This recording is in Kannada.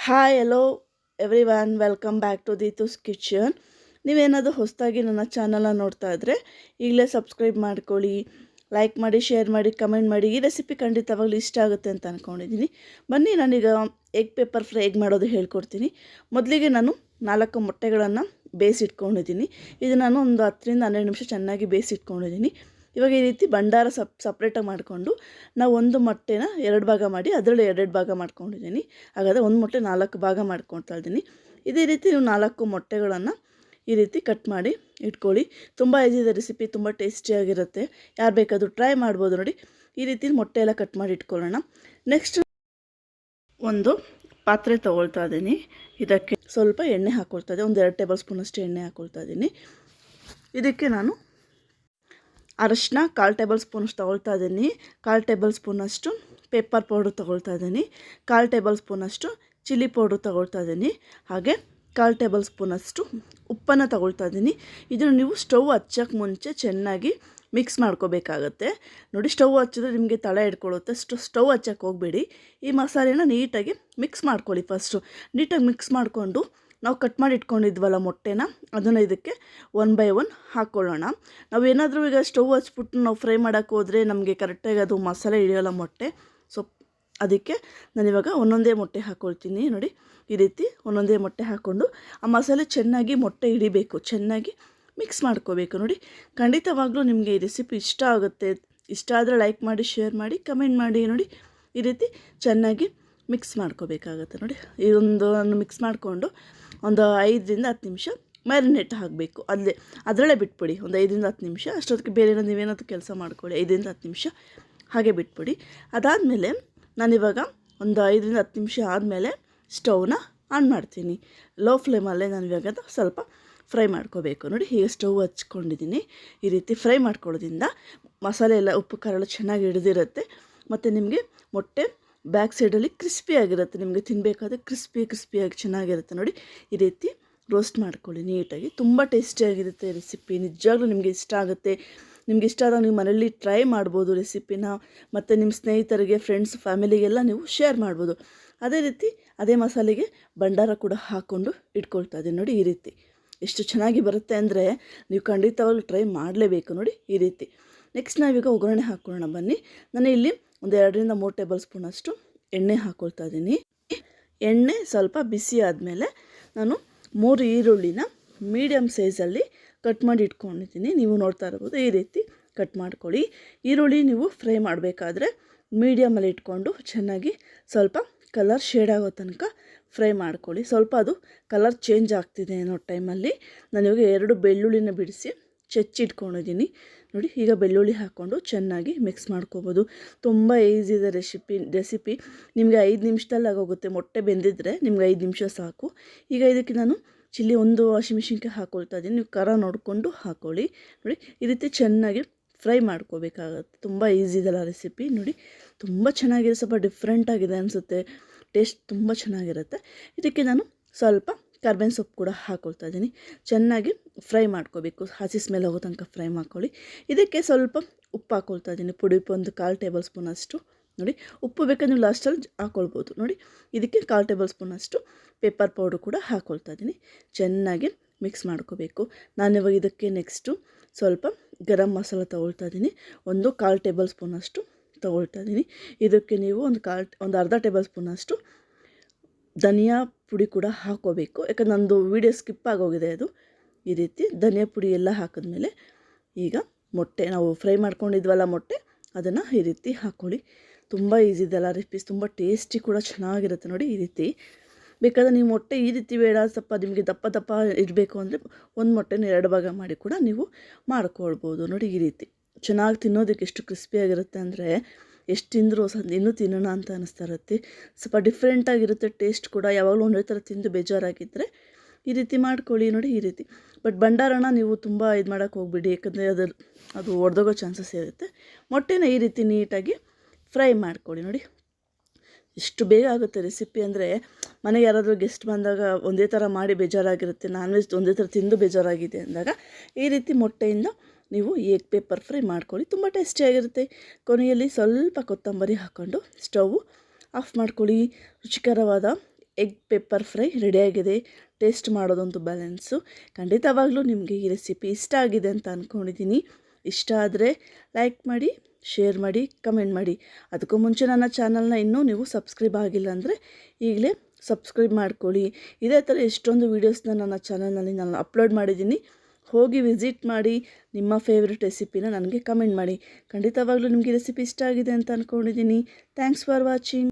Hi hello everyone welcome back to Deethu's kitchen. ನೀವೇನಾದರೂ ಹೊಸದಾಗಿ ನನ್ನ ಚಾನಲ್ನ ನೋಡ್ತಾ ಇದ್ದರೆ ಈಗಲೇ ಸಬ್ಸ್ಕ್ರೈಬ್ ಮಾಡ್ಕೊಳ್ಳಿ, ಲೈಕ್ ಮಾಡಿ, ಶೇರ್ ಮಾಡಿ, ಕಮೆಂಟ್ ಮಾಡಿ. ಈ ರೆಸಿಪಿ ಖಂಡಿತವಾಗ್ಲೂ ಇಷ್ಟ ಆಗುತ್ತೆ ಅಂತ ಅಂದ್ಕೊಂಡಿದ್ದೀನಿ. ಬನ್ನಿ, ನಾನೀಗ ಎಗ್ ಪೇಪರ್ ಫ್ರೈ ಹೇಗೆ ಮಾಡೋದು ಹೇಳ್ಕೊಡ್ತೀನಿ. ಮೊದಲಿಗೆ ನಾನು 4 ಮೊಟ್ಟೆಗಳನ್ನು ಬೇಯಿಸಿಟ್ಕೊಂಡಿದ್ದೀನಿ. ಇದು ನಾನು ಒಂದು 10ರಿಂದ 12 ನಿಮಿಷ ಚೆನ್ನಾಗಿ ಬೇಯಿಸಿಟ್ಕೊಂಡಿದ್ದೀನಿ. ಇವಾಗ ಈ ರೀತಿ ಭಂಡಾರ ಸಪ್ರೇಟಾಗಿ ಮಾಡಿಕೊಂಡು ನಾವು ಒಂದು ಮೊಟ್ಟೆನ 2 ಭಾಗ ಮಾಡಿ ಅದರಲ್ಲಿ 2 ಭಾಗ ಮಾಡ್ಕೊಂಡಿದ್ದೀನಿ. ಹಾಗಾದರೆ ಒಂದು ಮೊಟ್ಟೆ 4 ಭಾಗ ಮಾಡ್ಕೊಳ್ತಾ ಇದ್ದೀನಿ. ಇದೇ ರೀತಿ ನೀವು 4 ಮೊಟ್ಟೆಗಳನ್ನು ಈ ರೀತಿ ಕಟ್ ಮಾಡಿ ಇಟ್ಕೊಳ್ಳಿ. ತುಂಬ ಈಸಿ ಇದೆ ರೆಸಿಪಿ, ತುಂಬ ಟೇಸ್ಟಿಯಾಗಿರುತ್ತೆ. ಯಾರು ಬೇಕಾದರೂ ಟ್ರೈ ಮಾಡ್ಬೋದು. ನೋಡಿ, ಈ ರೀತಿ ಮೊಟ್ಟೆ ಎಲ್ಲ ಕಟ್ ಮಾಡಿ ಇಟ್ಕೊಳ್ಳೋಣ. ನೆಕ್ಸ್ಟ್ ಒಂದು ಪಾತ್ರೆ ತೊಗೊಳ್ತಾ ಇದ್ದೀನಿ. ಇದಕ್ಕೆ ಸ್ವಲ್ಪ ಎಣ್ಣೆ ಹಾಕ್ಕೊಳ್ತಾ ಇದ್ದೀನಿ. ಒಂದು 2 ಟೇಬಲ್ ಸ್ಪೂನಷ್ಟು ಎಣ್ಣೆ ಹಾಕ್ಕೊಳ್ತಾ ಇದ್ದೀನಿ. ಇದಕ್ಕೆ ನಾನು ಅರಶಿನ 1/4 ಟೇಬಲ್ ಸ್ಪೂನಷ್ಟು ತೊಗೊಳ್ತಾ ಇದ್ದೀನಿ. 1/4 ಟೇಬಲ್ ಸ್ಪೂನಷ್ಟು ಪೇಪರ್ ಪೌಡ್ರ್ ತೊಗೊಳ್ತಾ ಇದ್ದೀನಿ. 1/4 ಟೇಬಲ್ ಸ್ಪೂನಷ್ಟು ಚಿಲ್ಲಿ ಪೌಡ್ರ್ ತೊಗೊಳ್ತಾ ಇದ್ದೀನಿ. ಹಾಗೆ 1/4 ಟೇಬಲ್ ಸ್ಪೂನಷ್ಟು ಉಪ್ಪನ್ನು ತೊಗೊಳ್ತಾ ಇದ್ದೀನಿ. ಇದನ್ನು ನೀವು ಸ್ಟವ್ ಹಚ್ಚೋಕ್ಕೆ ಮುಂಚೆ ಚೆನ್ನಾಗಿ ಮಿಕ್ಸ್ ಮಾಡ್ಕೋಬೇಕಾಗತ್ತೆ. ನೋಡಿ, ಸ್ಟವ್ ಹಚ್ಚಿದ್ರೆ ನಿಮಗೆ ತಳ ಹಿಡ್ಕೊಳ್ಳುತ್ತೆ. ಸ್ಟವ್ ಹಚ್ಚೋಕ್ಕೆ ಹೋಗಬೇಡಿ. ಈ ಮಸಾಲೆನ ನೀಟಾಗಿ ಮಿಕ್ಸ್ ಮಾಡ್ಕೊಳ್ಳಿ. ಫಸ್ಟು ನೀಟಾಗಿ ಮಿಕ್ಸ್ ಮಾಡಿಕೊಂಡು ನಾವು ಕಟ್ ಮಾಡಿ ಇಟ್ಕೊಂಡಿದ್ವಲ್ಲ ಮೊಟ್ಟೆನ, ಅದನ್ನು ಇದಕ್ಕೆ 1 ಬೈ 1 ಹಾಕ್ಕೊಳ್ಳೋಣ. ನಾವೇನಾದರೂ ಈಗ ಸ್ಟವ್ ಹಚ್ಬಿಟ್ಟು ನಾವು ಫ್ರೈ ಮಾಡೋಕ್ಕೆ ಹೋದರೆ ನಮಗೆ ಕರೆಕ್ಟಾಗಿ ಅದು ಮಸಾಲೆ ಹಿಡಿಯೋಲ್ಲ ಮೊಟ್ಟೆ. ಸೊ ಅದಕ್ಕೆ ನಾನಿವಾಗ ಒಂದೊಂದೇ ಮೊಟ್ಟೆ ಹಾಕ್ಕೊಳ್ತೀನಿ. ನೋಡಿ, ಈ ರೀತಿ ಒಂದೊಂದೇ ಮೊಟ್ಟೆ ಹಾಕ್ಕೊಂಡು ಆ ಮಸಾಲೆ ಚೆನ್ನಾಗಿ ಮೊಟ್ಟೆ ಹಿಡಿಬೇಕು, ಚೆನ್ನಾಗಿ ಮಿಕ್ಸ್ ಮಾಡ್ಕೋಬೇಕು. ನೋಡಿ, ಖಂಡಿತವಾಗ್ಲೂ ನಿಮಗೆ ಈ ರೆಸಿಪಿ ಇಷ್ಟ ಆಗುತ್ತೆ. ಇಷ್ಟ ಆದರೆ ಲೈಕ್ ಮಾಡಿ, ಶೇರ್ ಮಾಡಿ, ಕಮೆಂಟ್ ಮಾಡಿ. ನೋಡಿ, ಈ ರೀತಿ ಚೆನ್ನಾಗಿ ಮಿಕ್ಸ್ ಮಾಡ್ಕೋಬೇಕಾಗತ್ತೆ. ನೋಡಿ, ಇದೊಂದು ಮಿಕ್ಸ್ ಮಾಡಿಕೊಂಡು ಒಂದು 5ರಿಂದ 10 ನಿಮಿಷ ಮ್ಯಾರಿನೇಟ್ ಹಾಕಬೇಕು. ಅದರಲ್ಲೇ ಬಿಟ್ಬಿಡಿ. ಒಂದು 5ರಿಂದ 10 ನಿಮಿಷ. ಅಷ್ಟೊತ್ತಿಗೆ ಬೇರೆ ನೀವೇನಾದರೂ ಕೆಲಸ ಮಾಡ್ಕೊಳ್ಳಿ. 5ರಿಂದ 10 ನಿಮಿಷ ಹಾಗೆ ಬಿಟ್ಬಿಡಿ. ಅದಾದಮೇಲೆ ನಾನಿವಾಗ ಒಂದು 5ರಿಂದ 10 ನಿಮಿಷ ಆದಮೇಲೆ ಸ್ಟವ್ನ ಆನ್ ಮಾಡ್ತೀನಿ. ಲೋ ಫ್ಲೇಮಲ್ಲೇ ನಾನಿವಾಗ ಸ್ವಲ್ಪ ಫ್ರೈ ಮಾಡ್ಕೋಬೇಕು. ನೋಡಿ, ಹೀಗೆ ಸ್ಟವ್ ಹಚ್ಕೊಂಡಿದ್ದೀನಿ. ಈ ರೀತಿ ಫ್ರೈ ಮಾಡ್ಕೊಳ್ಳೋದ್ರಿಂದ ಮಸಾಲೆ ಎಲ್ಲ ಉಪ್ಪು ಖಾರ ಎಲ್ಲ ಚೆನ್ನಾಗಿ ಹಿಡಿದಿರುತ್ತೆ. ಮತ್ತು ನಿಮಗೆ ಮೊಟ್ಟೆ ಬ್ಯಾಕ್ ಸೈಡಲ್ಲಿ ಕ್ರಿಸ್ಪಿಯಾಗಿರುತ್ತೆ. ನಿಮಗೆ ತಿನ್ನಬೇಕಾದ್ರೆ ಕ್ರಿಸ್ಪಿಯಾಗಿ ಚೆನ್ನಾಗಿರುತ್ತೆ. ನೋಡಿ, ಈ ರೀತಿ ರೋಸ್ಟ್ ಮಾಡ್ಕೊಳ್ಳಿ ನೀಟಾಗಿ. ತುಂಬ ಟೇಸ್ಟಿಯಾಗಿರುತ್ತೆ ರೆಸಿಪಿ. ನಿಜವಾಗ್ಲೂ ನಿಮಗೆ ಇಷ್ಟ ಆಗುತ್ತೆ. ನಿಮ್ಗೆ ಇಷ್ಟ ಆದಾಗ ನೀವು ಮನೇಲಿ ಟ್ರೈ ಮಾಡ್ಬೋದು ರೆಸಿಪಿನ. ಮತ್ತು ನಿಮ್ಮ ಸ್ನೇಹಿತರಿಗೆ, ಫ್ರೆಂಡ್ಸ್, ಫ್ಯಾಮಿಲಿಗೆಲ್ಲ ನೀವು ಶೇರ್ ಮಾಡ್ಬೋದು. ಅದೇ ರೀತಿ ಅದೇ ಮಸಾಲೆಗೆ ಭಂಡಾರ ಕೂಡ ಹಾಕ್ಕೊಂಡು ಇಟ್ಕೊಳ್ತಾ ಇದ್ದೀನಿ. ನೋಡಿ, ಈ ರೀತಿ ಎಷ್ಟು ಚೆನ್ನಾಗಿ ಬರುತ್ತೆ ಅಂದರೆ ನೀವು ಖಂಡಿತವಾಗ್ಲೂ ಟ್ರೈ ಮಾಡಲೇಬೇಕು. ನೋಡಿ, ಈ ರೀತಿ. ನೆಕ್ಸ್ಟ್ ನಾವೀಗ ಒಗ್ಗರಣೆ ಹಾಕ್ಕೊಳ್ಳೋಣ. ಬನ್ನಿ, ನಾನು ಇಲ್ಲಿ ಒಂದು 2ರಿಂದ 3 ಟೇಬಲ್ ಸ್ಪೂನಷ್ಟು ಎಣ್ಣೆ ಹಾಕ್ಕೊಳ್ತಾ ಇದ್ದೀನಿ. ಎಣ್ಣೆ ಸ್ವಲ್ಪ ಬಿಸಿ ಆದಮೇಲೆ ನಾನು 3 ಈರುಳ್ಳಿನ ಮೀಡಿಯಮ್ ಸೈಜಲ್ಲಿ ಕಟ್ ಮಾಡಿ ಇಟ್ಕೊಂಡಿದ್ದೀನಿ. ನೀವು ನೋಡ್ತಾ ಇರ್ಬೋದು, ಈ ರೀತಿ ಕಟ್ ಮಾಡ್ಕೊಳ್ಳಿ. ಈರುಳ್ಳಿ ನೀವು ಫ್ರೈ ಮಾಡಬೇಕಾದ್ರೆ ಮೀಡಿಯಮಲ್ಲಿ ಇಟ್ಕೊಂಡು ಚೆನ್ನಾಗಿ ಸ್ವಲ್ಪ ಕಲರ್ ಶೇಡ್ ಆಗೋ ತನಕ ಫ್ರೈ ಮಾಡ್ಕೊಳ್ಳಿ. ಸ್ವಲ್ಪ ಅದು ಕಲರ್ ಚೇಂಜ್ ಆಗ್ತಿದೆ ಅನ್ನೋ ಟೈಮಲ್ಲಿ ನಾನಿವಾಗ 2 ಬೆಳ್ಳುಳ್ಳಿನ ಬಿಡಿಸಿ ಚೆಚ್ಚಿಟ್ಕೊಂಡಿದ್ದೀನಿ. ನೋಡಿ, ಈಗ ಬೆಳ್ಳುಳ್ಳಿ ಹಾಕ್ಕೊಂಡು ಚೆನ್ನಾಗಿ ಮಿಕ್ಸ್ ಮಾಡ್ಕೋಬೋದು. ತುಂಬ ಈಸಿ ಇದೆ ರೆಸಿಪಿ. ನಿಮಗೆ 5 ನಿಮಿಷದಲ್ಲಿ ಆಗೋಗುತ್ತೆ. ಮೊಟ್ಟೆ ಬೆಂದಿದ್ರೆ ನಿಮ್ಗೆ 5 ನಿಮಿಷ ಸಾಕು. ಈಗ ಇದಕ್ಕೆ ನಾನು ಚಿಲ್ಲಿ 1 ಹಸಿಮೆಣಸಿನ್ಕಾಯಿ ಹಾಕ್ಕೊಳ್ತಾ ಇದ್ದೀನಿ. ನೀವು ಖಾರ ನೋಡಿಕೊಂಡು ಹಾಕ್ಕೊಳ್ಳಿ. ನೋಡಿ, ಈ ರೀತಿ ಚೆನ್ನಾಗಿ ಫ್ರೈ ಮಾಡ್ಕೋಬೇಕಾಗತ್ತೆ. ತುಂಬ ಈಸಿ ಇದೆಲ್ಲ ರೆಸಿಪಿ. ನೋಡಿ, ತುಂಬ ಚೆನ್ನಾಗಿದೆ. ಸ್ವಲ್ಪ ಡಿಫ್ರೆಂಟಾಗಿದೆ ಅನಿಸುತ್ತೆ. ಟೇಸ್ಟ್ ತುಂಬ ಚೆನ್ನಾಗಿರುತ್ತೆ. ಇದಕ್ಕೆ ನಾನು ಸ್ವಲ್ಪ ಕರ್ಬೇವಿನ ಸೊಪ್ಪು ಕೂಡ ಹಾಕ್ಕೊಳ್ತಾ ಇದ್ದೀನಿ. ಚೆನ್ನಾಗಿ ಫ್ರೈ ಮಾಡ್ಕೋಬೇಕು. ಹಸಿ ಸ್ಮೆಲ್ ಹೋಗೋ ತನಕ ಫ್ರೈ ಮಾಡ್ಕೊಳ್ಳಿ. ಇದಕ್ಕೆ ಸ್ವಲ್ಪ ಉಪ್ಪು ಹಾಕ್ಕೊಳ್ತಾ ಇದ್ದೀನಿ. ಪುಡಿ ಉಪ್ಪು ಒಂದು 1/4 ಟೇಬಲ್ ಸ್ಪೂನಷ್ಟು. ನೋಡಿ, ಉಪ್ಪು ಬೇಕಾದ್ರೆ ನೀವು ಲಾಸ್ಟಲ್ಲಿ ಹಾಕ್ಕೊಳ್ಬೋದು. ನೋಡಿ, ಇದಕ್ಕೆ 1/4 ಟೇಬಲ್ ಸ್ಪೂನಷ್ಟು ಪೇಪರ್ ಪೌಡ್ರು ಕೂಡ ಹಾಕ್ಕೊಳ್ತಾ ಇದ್ದೀನಿ. ಚೆನ್ನಾಗಿ ಮಿಕ್ಸ್ ಮಾಡ್ಕೋಬೇಕು. ನಾನಿವಾಗ ಇದಕ್ಕೆ ನೆಕ್ಸ್ಟು ಸ್ವಲ್ಪ ಗರಂ ಮಸಾಲ ತೊಗೊಳ್ತಾ ಇದ್ದೀನಿ. ಒಂದು 1/4 ಟೇಬಲ್ ಸ್ಪೂನಷ್ಟು ತೊಗೊಳ್ತಾ ಇದ್ದೀನಿ. ಇದಕ್ಕೆ ನೀವು ಒಂದು ಅರ್ಧ ಟೇಬಲ್ ಸ್ಪೂನಷ್ಟು ಧನಿಯಾ ಪುಡಿ ಕೂಡ ಹಾಕ್ಕೋಬೇಕು. ಯಾಕಂದ್ರೆ ನಂದು ವೀಡಿಯೋ ಸ್ಕಿಪ್ ಆಗೋಗಿದೆ ಅದು. ಈ ರೀತಿ ಧನಿಯಾ ಪುಡಿ ಎಲ್ಲ ಹಾಕಿದ್ಮೇಲೆ ಈಗ ಮೊಟ್ಟೆ ನಾವು ಫ್ರೈ ಮಾಡ್ಕೊಂಡಿದ್ವಲ್ಲ ಮೊಟ್ಟೆ, ಅದನ್ನು ಈ ರೀತಿ ಹಾಕ್ಕೊಳ್ಳಿ. ತುಂಬ ಈಸಿ ಇದೆಲ್ಲ ರೆಸಿಪೀಸ್. ತುಂಬ ಟೇಸ್ಟಿ ಕೂಡ ಚೆನ್ನಾಗಿರುತ್ತೆ. ನೋಡಿ, ಈ ರೀತಿ. ಬೇಕಾದರೆ ನೀವು ಮೊಟ್ಟೆ ಈ ರೀತಿ ಬೇಡ, ಸ್ವಲ್ಪ ನಿಮಗೆ ದಪ್ಪ ಇರಬೇಕು ಅಂದರೆ ಒಂದು ಮೊಟ್ಟೆನ 2 ಭಾಗ ಮಾಡಿ ಕೂಡ ನೀವು ಮಾಡ್ಕೊಳ್ಬೋದು. ನೋಡಿ, ಈ ರೀತಿ ಚೆನ್ನಾಗಿ ತಿನ್ನೋದಕ್ಕೆ ಎಷ್ಟು ಕ್ರಿಸ್ಪಿಯಾಗಿರುತ್ತೆ ಅಂದರೆ ಎಷ್ಟು ತಿಂದರೂ ಇನ್ನೂ ತಿನ್ನೋಣ ಅಂತ ಅನ್ನಿಸ್ತಾ ಇರುತ್ತೆ. ಸ್ವಲ್ಪ ಡಿಫ್ರೆಂಟಾಗಿರುತ್ತೆ ಟೇಸ್ಟ್ ಕೂಡ. ಯಾವಾಗಲೂ ಒಂದೇ ಥರ ತಿಂದು ಬೇಜಾರಾಗಿದ್ದರೆ ಈ ರೀತಿ ಮಾಡ್ಕೊಳ್ಳಿ. ನೋಡಿ, ಈ ರೀತಿ. ಬಟ್ ಭಂಡಾರನ ನೀವು ತುಂಬ ಇದು ಮಾಡೋಕ್ಕೆ ಹೋಗ್ಬಿಡಿ, ಯಾಕಂದರೆ ಅದು ಒಡೆದೋಗೋ ಚಾನ್ಸಸ್ ಇರುತ್ತೆ. ಮೊಟ್ಟೆನ ಈ ರೀತಿ ನೀಟಾಗಿ ಫ್ರೈ ಮಾಡ್ಕೊಳ್ಳಿ. ನೋಡಿ, ಎಷ್ಟು ಬೇಗ ಆಗುತ್ತೆ ರೆಸಿಪಿ ಅಂದರೆ. ಮನೆಗೆ ಯಾರಾದರೂ ಗೆಸ್ಟ್ ಬಂದಾಗ ಒಂದೇ ಥರ ಮಾಡಿ ಬೇಜಾರಾಗಿರುತ್ತೆ. ನಾನ್ ವೆಜ್ ಒಂದೇ ಥರ ತಿಂದು ಬೇಜಾರಾಗಿದೆ ಅಂದಾಗ ಈ ರೀತಿ ಮೊಟ್ಟೆಯಿಂದ ನೀವು ಎಗ್ ಪೇಪರ್ ಫ್ರೈ ಮಾಡ್ಕೊಳ್ಳಿ. ತುಂಬ ಟೇಸ್ಟಿಯಾಗಿರುತ್ತೆ. ಕೊನೆಯಲ್ಲಿ ಸ್ವಲ್ಪ ಕೊತ್ತಂಬರಿ ಹಾಕ್ಕೊಂಡು ಸ್ಟವ್ ಆಫ್ ಮಾಡ್ಕೊಳ್ಳಿ. ರುಚಿಕರವಾದ ಎಗ್ ಪೆಪ್ಪರ್ ಫ್ರೈ ರೆಡಿಯಾಗಿದೆ. ಟೇಸ್ಟ್ ಮಾಡೋದಂತೂ ಬ್ಯಾಲೆನ್ಸು. ಖಂಡಿತವಾಗ್ಲೂ ನಿಮಗೆ ಈ ರೆಸಿಪಿ ಇಷ್ಟ ಆಗಿದೆ ಅಂತ ಅಂದ್ಕೊಂಡಿದ್ದೀನಿ. ಇಷ್ಟ ಆದರೆ ಲೈಕ್ ಮಾಡಿ, ಶೇರ್ ಮಾಡಿ, ಕಮೆಂಟ್ ಮಾಡಿ. ಅದಕ್ಕೂ ಮುಂಚೆ ನನ್ನ ಚಾನಲ್ನ ಇನ್ನೂ ನೀವು ಸಬ್ಸ್ಕ್ರೈಬ್ ಆಗಿಲ್ಲ ಅಂದರೆ ಈಗಲೇ ಸಬ್ಸ್ಕ್ರೈಬ್ ಮಾಡ್ಕೊಳ್ಳಿ. ಇದೇ ಥರ ಎಷ್ಟೊಂದು ವೀಡಿಯೋಸ್ನ ನನ್ನ ಚಾನಲ್ನಲ್ಲಿ ನಾನು ಅಪ್ಲೋಡ್ ಮಾಡಿದ್ದೀನಿ. ಹೋಗಿ ವಿಸಿಟ್ ಮಾಡಿ, ನಿಮ್ಮ ಫೇವ್ರೆಟ್ ರೆಸಿಪಿನ ನನಗೆ ಕಮೆಂಟ್ ಮಾಡಿ. ಖಂಡಿತವಾಗ್ಲೂ ನಿಮಗೆ ರೆಸಿಪಿ ಇಷ್ಟ ಆಗಿದೆ ಅಂತ ಅಂದ್ಕೊಂಡಿದ್ದೀನಿ. Thanks for watching.